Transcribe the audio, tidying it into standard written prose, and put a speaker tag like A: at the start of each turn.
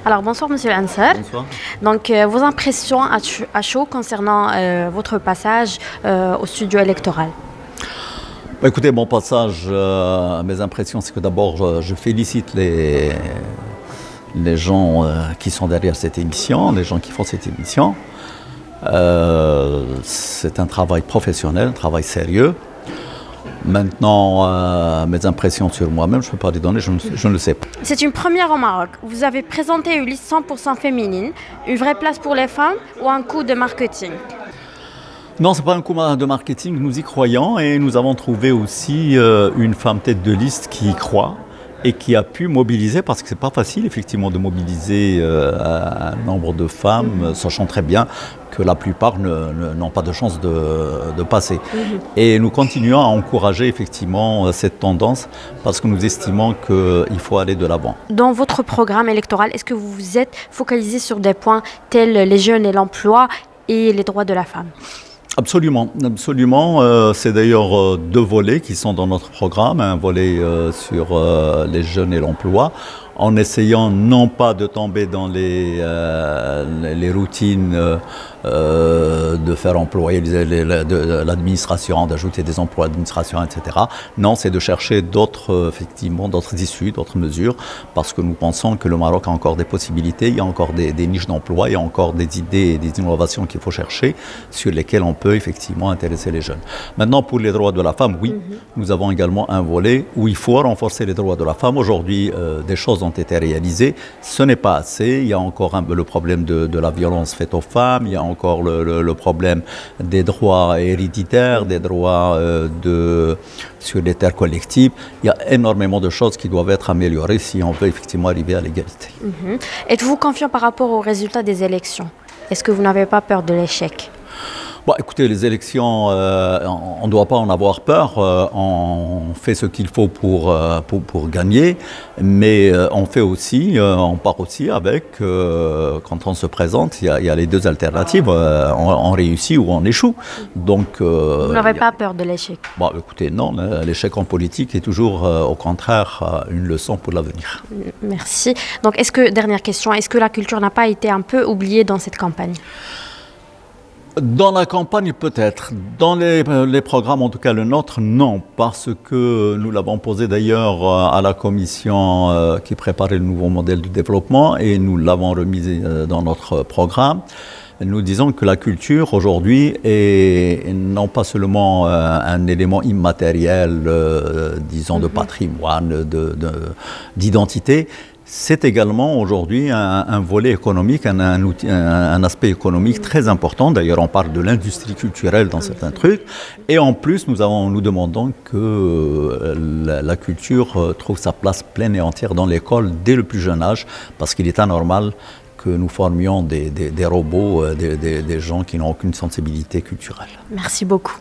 A: Alors, bonsoir, Monsieur Ansar.
B: Bonsoir.
A: Donc, vos impressions à chaud concernant votre passage au studio électoral?
B: Écoutez, mon passage, mes impressions, c'est que d'abord, je félicite les gens qui sont derrière cette émission, les gens qui font cette émission. C'est un travail professionnel, un travail sérieux. Maintenant, mes impressions sur moi-même, je ne peux pas les donner, je ne le sais pas.
A: C'est une première au Maroc. Vous avez présenté une liste 100% féminine, une vraie place pour les femmes ou un coup de marketing?
B: Non, ce n'est pas un coup de marketing, nous y croyons et nous avons trouvé aussi une femme tête de liste qui y croit et qui a pu mobiliser, parce que ce n'est pas facile effectivement de mobiliser un nombre de femmes, sachant très bien que la plupart n'ont pas de chance de passer. Et nous continuons à encourager effectivement cette tendance parce que nous estimons qu'il faut aller de l'avant. Dans
A: votre programme électoral, est-ce que vous vous êtes focalisé sur des points tels les jeunes et l'emploi et les droits de la femme?
B: Absolument, absolument. C'est d'ailleurs deux volets qui sont dans notre programme. Un volet sur les jeunes et l'emploi, en essayant non pas de tomber dans les routines de faire employer l'administration, d'ajouter des emplois d'administration, etc. Non, c'est de chercher d'autres issues, d'autres mesures, parce que nous pensons que le Maroc a encore des possibilités, il y a encore des niches d'emploi, il y a encore des idées et des innovations qu'il faut chercher, sur lesquelles on peut effectivement intéresser les jeunes. Maintenant, pour les droits de la femme, oui, nous avons également un volet où il faut renforcer les droits de la femme. Aujourd'hui, des choses ont été réalisées, ce n'est pas assez, il y a encore le problème de la violence faite aux femmes, il y a encore le problème des droits héréditaires, des droits sur les terres collectives. Il y a énormément de choses qui doivent être améliorées si on veut effectivement arriver à l'égalité.
A: Êtes-vous confiant par rapport aux résultats des élections? Est-ce que vous n'avez pas peur de l'échec?
B: Bon, écoutez, les élections, on ne doit pas en avoir peur. On fait ce qu'il faut pour gagner, mais on part aussi avec, quand on se présente, il y a les deux alternatives. On réussit ou on échoue. Donc,
A: vous n'aurez pas peur de l'échec?
B: Bon, écoutez, non, l'échec en politique est toujours, au contraire, une leçon pour l'avenir.
A: Merci. Donc, dernière question, est-ce que la culture n'a pas été un peu oubliée dans cette campagne?
B: Dans la campagne, peut-être. Dans les programmes, en tout cas le nôtre, non. Parce que nous l'avons posé d'ailleurs à la commission qui préparait le nouveau modèle de développement et nous l'avons remis dans notre programme. Nous disons que la culture aujourd'hui est non pas seulement un élément immatériel, disons de patrimoine, d'identité. C'est également aujourd'hui un volet économique, un aspect économique très important. D'ailleurs, on parle de l'industrie culturelle dans certains trucs. Et en plus, nous demandons que la culture trouve sa place pleine et entière dans l'école dès le plus jeune âge, parce qu'il est anormal que nous formions des robots, des gens qui n'ont aucune sensibilité culturelle.
A: Merci beaucoup.